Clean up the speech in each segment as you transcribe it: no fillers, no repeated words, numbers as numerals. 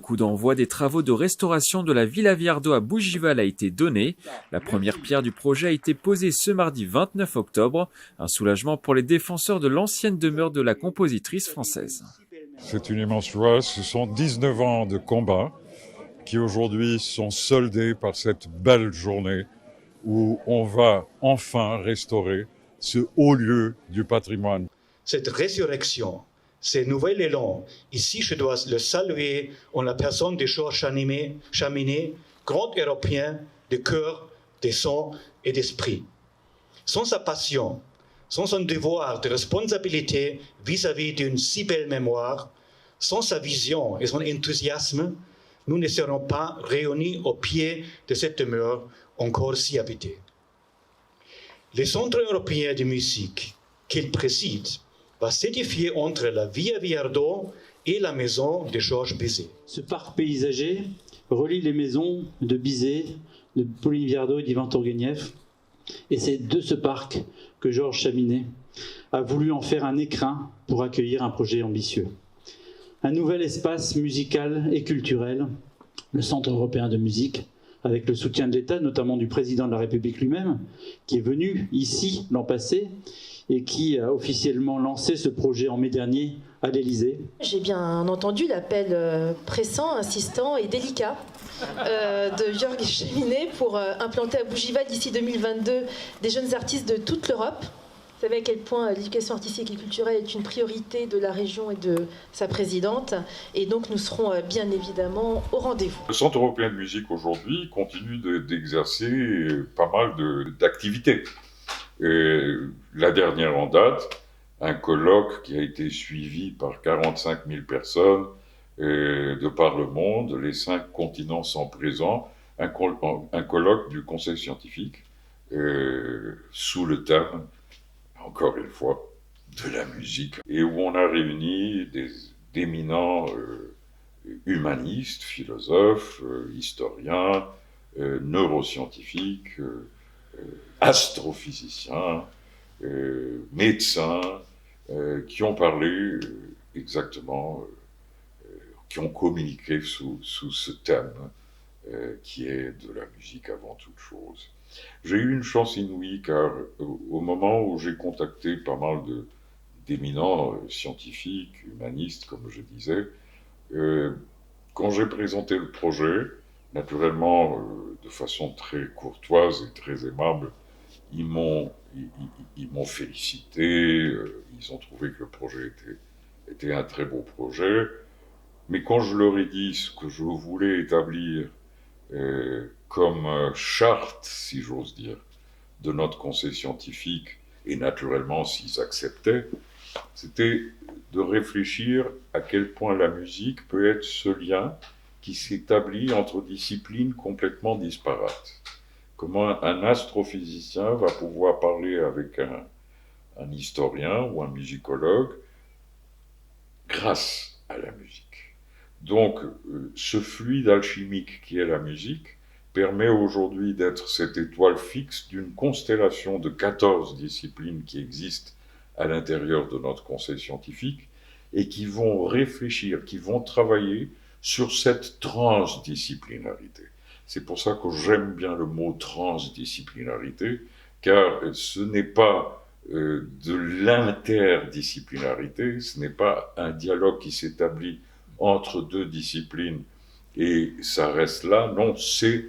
coup d'envoi des travaux de restauration de la Villa Viardot à Bougival a été donné. La première pierre du projet a été posée ce mardi 29 octobre. Un soulagement pour les défenseurs de l'ancienne demeure de la compositrice française. C'est une immense joie. Ce sont 19 ans de combat qui aujourd'hui sont soldés par cette belle journée où on va enfin restaurer ce haut lieu du patrimoine. Cette résurrection, ce nouvel élan, ici je dois le saluer en la personne de Georges Chaminé, grand Européen de cœur, de sang et d'esprit. Sans sa passion, sans son devoir de responsabilité vis-à-vis d'une si belle mémoire, sans sa vision et son enthousiasme, nous ne serons pas réunis au pied de cette demeure encore si habitée. Le Centre européen de musique qu'il préside va s'édifier entre la Villa Viardot et la maison de Georges Bizet. Ce parc paysager relie les maisons de Bizet, de Pauline Viardot et d'Ivan Tourguenieff. Et c'est de ce parc que Georges Chaminé a voulu en faire un écrin pour accueillir un projet ambitieux. Un nouvel espace musical et culturel, le Centre européen de musique, avec le soutien de l'État, notamment du président de la République lui-même, qui est venu ici l'an passé et qui a officiellement lancé ce projet en mai dernier à l'Élysée. J'ai bien entendu l'appel pressant, insistant et délicat de Georges Chaminé pour implanter à Bougival d'ici 2022 des jeunes artistes de toute l'Europe. Vous savez à quel point l'éducation artistique et culturelle est une priorité de la région et de sa présidente. Et donc nous serons bien évidemment au rendez-vous. Le Centre européen de musique aujourd'hui continue d'exercer pas mal d'activités. La dernière en date, un colloque qui a été suivi par 45 000 personnes de par le monde, les 5 continents sont présents, un colloque du Conseil scientifique sous le thème, encore une fois, de la musique, et où on a réuni d'éminents humanistes, philosophes, historiens, neuroscientifiques, astrophysiciens, médecins, qui ont parlé exactement, qui ont communiqué sous ce thème qui est de la musique avant toute chose. J'ai eu une chance inouïe car au moment où j'ai contacté pas mal d'éminents scientifiques, humanistes, comme je disais, quand j'ai présenté le projet, naturellement, de façon très courtoise et très aimable, ils m'ont félicité, ils ont trouvé que le projet était un très beau projet. Mais quand je leur ai dit ce que je voulais établir comme charte, si j'ose dire, de notre conseil scientifique, et naturellement s'ils acceptaient, c'était de réfléchir à quel point la musique peut être ce lien qui s'établit entre disciplines complètement disparates. Comment un astrophysicien va pouvoir parler avec un historien ou un musicologue grâce à la musique. Donc, ce fluide alchimique qui est la musique permet aujourd'hui d'être cette étoile fixe d'une constellation de 14 disciplines qui existent à l'intérieur de notre conseil scientifique et qui vont réfléchir, qui vont travailler sur cette transdisciplinarité. C'est pour ça que j'aime bien le mot transdisciplinarité, car ce n'est pas de l'interdisciplinarité, ce n'est pas un dialogue qui s'établit entre 2 disciplines et ça reste là. Non, c'est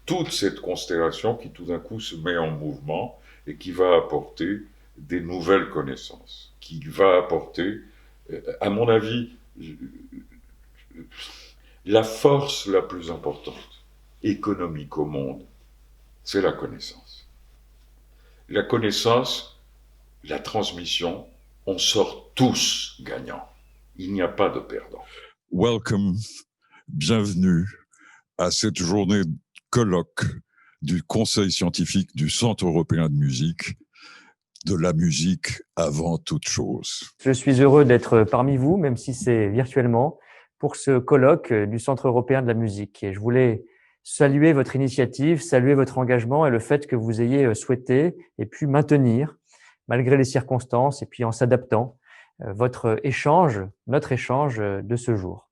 toute cette constellation qui tout d'un coup se met en mouvement et qui va apporter des nouvelles connaissances, qui va apporter, à mon avis, la force la plus importante économique au monde, c'est la connaissance. La connaissance, la transmission, on sort tous gagnants. Il n'y a pas de perdant. Welcome, bienvenue à cette journée de colloque du Conseil scientifique du Centre européen de musique, de la musique avant toute chose. Je suis heureux d'être parmi vous, même si c'est virtuellement, pour ce colloque du Centre européen de la musique. Et je voulais saluer votre initiative, saluer votre engagement et le fait que vous ayez souhaité et pu maintenir, malgré les circonstances et puis en s'adaptant, notre échange de ce jour.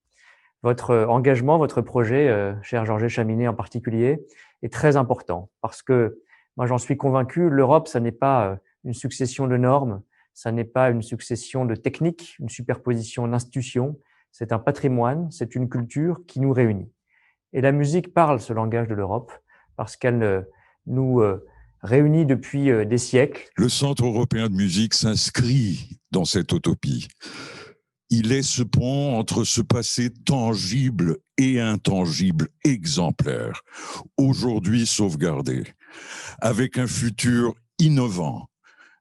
Votre engagement, votre projet, cher Georges Chaminé en particulier, est très important parce que moi, j'en suis convaincu, l'Europe, ça n'est pas une succession de normes, ça n'est pas une succession de techniques, une superposition d'institutions, c'est un patrimoine, c'est une culture qui nous réunit. Et la musique parle ce langage de l'Europe parce qu'elle nous réunit depuis des siècles. Le Centre européen de musique s'inscrit dans cette utopie. Il est ce pont entre ce passé tangible et intangible exemplaire, aujourd'hui sauvegardé, avec un futur innovant,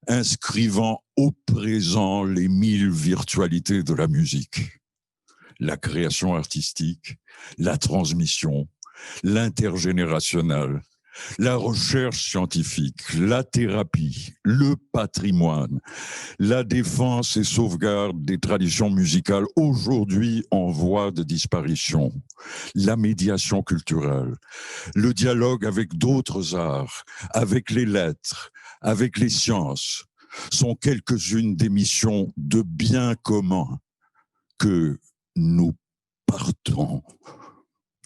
inscrivant au présent les 1000 virtualités de la musique. La création artistique, la transmission, l'intergénérationnel, la recherche scientifique, la thérapie, le patrimoine, la défense et sauvegarde des traditions musicales aujourd'hui en voie de disparition, la médiation culturelle, le dialogue avec d'autres arts, avec les lettres, avec les sciences, sont quelques-unes des missions de bien commun que nous partons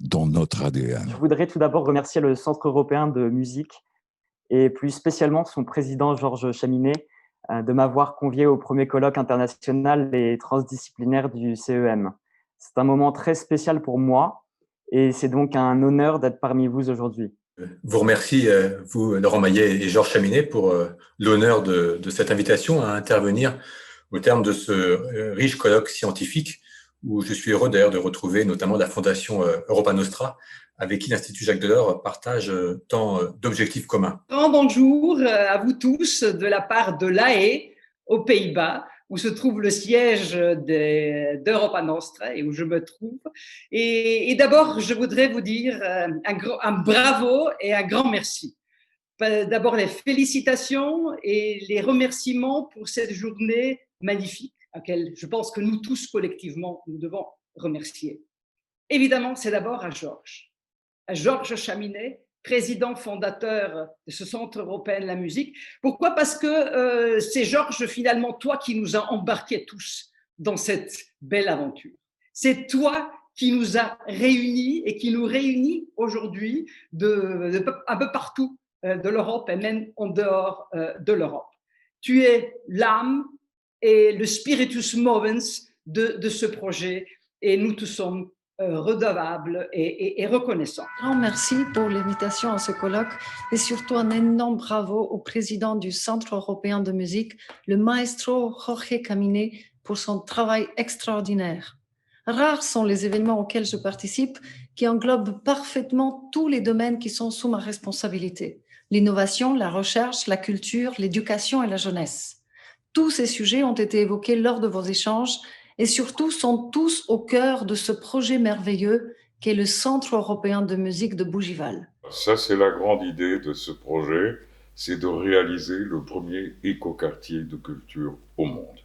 dans notre ADN. Je voudrais tout d'abord remercier le Centre européen de musique et plus spécialement son président Georges Chaminé de m'avoir convié au premier colloque international et transdisciplinaire du CEM. C'est un moment très spécial pour moi et c'est donc un honneur d'être parmi vous aujourd'hui. Vous remercie, vous, Laurent Maillet et Georges Chaminé, pour l'honneur de cette invitation à intervenir au terme de ce riche colloque scientifique où je suis heureux d'ailleurs de retrouver notamment la Fondation Europa Nostra, avec qui l'Institut Jacques Delors partage tant d'objectifs communs. Grand bonjour à vous tous de la part de La Haye, aux Pays-Bas, où se trouve le siège d'Europa Nostra et où je me trouve. Et d'abord, je voudrais vous dire un bravo et un grand merci. D'abord, les félicitations et les remerciements pour cette journée magnifique, à laquelle je pense que nous tous collectivement, nous devons remercier. Évidemment, c'est d'abord à Georges Chaminé, président fondateur de ce Centre européen de la musique. Pourquoi ? Parce que c'est Georges, finalement, toi qui nous as embarqués tous dans cette belle aventure. C'est toi qui nous a réunis et qui nous réunit aujourd'hui un peu partout de l'Europe et même en dehors de l'Europe. Tu es l'âme et le spiritus movens de ce projet et nous tous sommes redevables et reconnaissants. Grand merci pour l'invitation à ce colloque et surtout un énorme bravo au président du Centre européen de musique, le maestro Jorge Chaminé, pour son travail extraordinaire. Rares sont les événements auxquels je participe qui englobent parfaitement tous les domaines qui sont sous ma responsabilité. L'innovation, la recherche, la culture, l'éducation et la jeunesse. Tous ces sujets ont été évoqués lors de vos échanges et surtout sont tous au cœur de ce projet merveilleux qu'est le Centre européen de musique de Bougival. Ça, c'est la grande idée de ce projet, c'est de réaliser le premier écoquartier de culture au monde.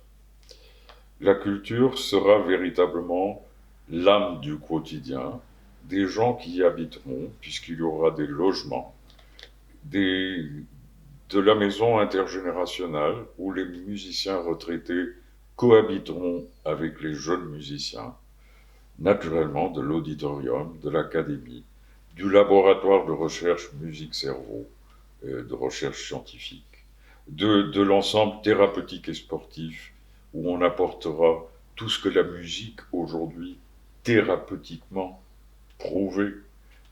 La culture sera véritablement l'âme du quotidien des gens qui y habiteront, puisqu'il y aura des logements, de la maison intergénérationnelle où les musiciens retraités cohabiteront avec les jeunes musiciens, naturellement de l'auditorium, de l'académie, du laboratoire de recherche musique-cerveau, de recherche scientifique, de l'ensemble thérapeutique et sportif où on apportera tout ce que la musique aujourd'hui, thérapeutiquement prouvée,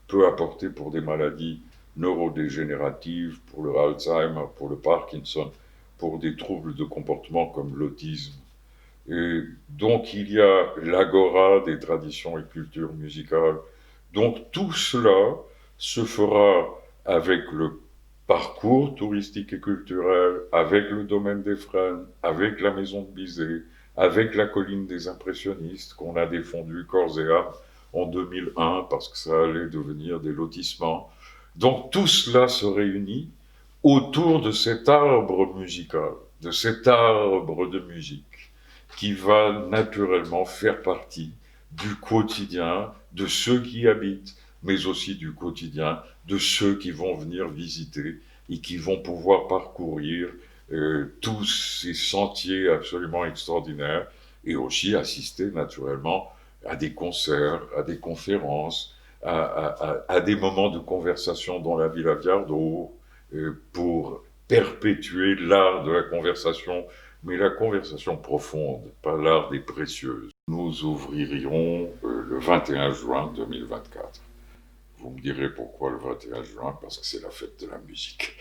peut apporter pour des maladies neurodégénératives, pour le Alzheimer, pour le Parkinson, pour des troubles de comportement comme l'autisme. Et donc il y a l'agora des traditions et cultures musicales. Donc tout cela se fera avec le parcours touristique et culturel, avec le domaine des Frênes, avec la maison de Bizet, avec la colline des impressionnistes qu'on a défendu corps et âme en 2001 parce que ça allait devenir des lotissements. Donc tout cela se réunit autour de cet arbre musical, de cet arbre de musique qui va naturellement faire partie du quotidien de ceux qui y habitent, mais aussi du quotidien de ceux qui vont venir visiter et qui vont pouvoir parcourir tous ces sentiers absolument extraordinaires et aussi assister naturellement à des concerts, à des conférences, à des moments de conversation dans la Villa Viardot, pour perpétuer l'art de la conversation, mais la conversation profonde, pas l'art des précieuses. Nous ouvririons le 21 juin 2024. Vous me direz pourquoi le 21 juin, parce que c'est la fête de la musique.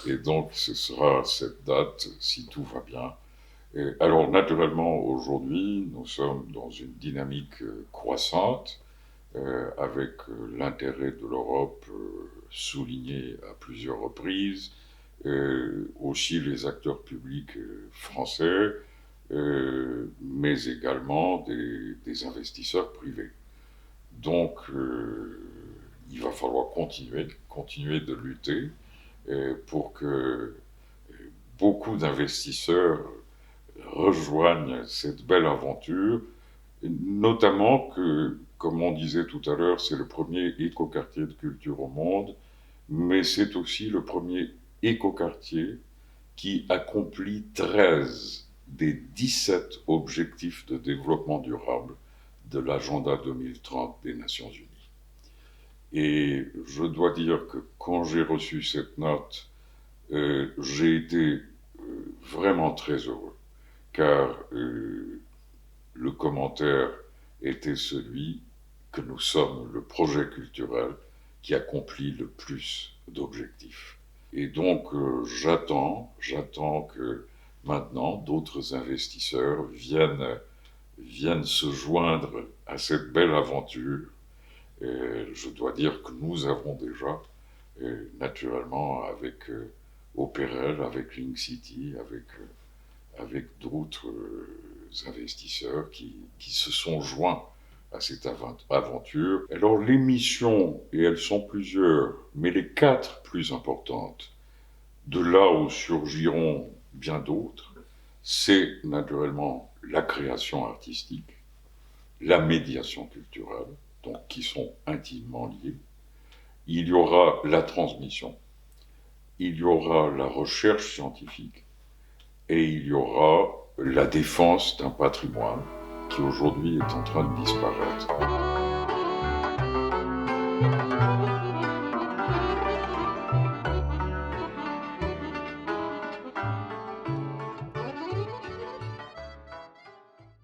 Et donc ce sera cette date, si tout va bien. Et alors naturellement, aujourd'hui, nous sommes dans une dynamique croissante, avec l'intérêt de l'Europe souligné à plusieurs reprises, aussi les acteurs publics français, mais également des investisseurs privés. Donc, il va falloir continuer de lutter pour que beaucoup d'investisseurs rejoignent cette belle aventure, notamment que, comme on disait tout à l'heure, c'est le premier écoquartier de culture au monde, mais c'est aussi le premier écoquartier qui accomplit 13 des 17 objectifs de développement durable de l'agenda 2030 des Nations Unies. Et je dois dire que quand j'ai reçu cette note, j'ai été vraiment très heureux, car le commentaire était celui que nous sommes le projet culturel qui accomplit le plus d'objectifs. Et donc j'attends que maintenant d'autres investisseurs viennent se joindre à cette belle aventure. Et je dois dire que nous avons déjà, naturellement, avec Opérel, avec Link City, avec d'autres investisseurs qui se sont joints à cette aventure. Alors les missions, et elles sont plusieurs, mais les 4 plus importantes, de là où surgiront bien d'autres, c'est naturellement la création artistique, la médiation culturelle, donc qui sont intimement liées. Il y aura la transmission, il y aura la recherche scientifique et il y aura la défense d'un patrimoine qui aujourd'hui est en train de disparaître.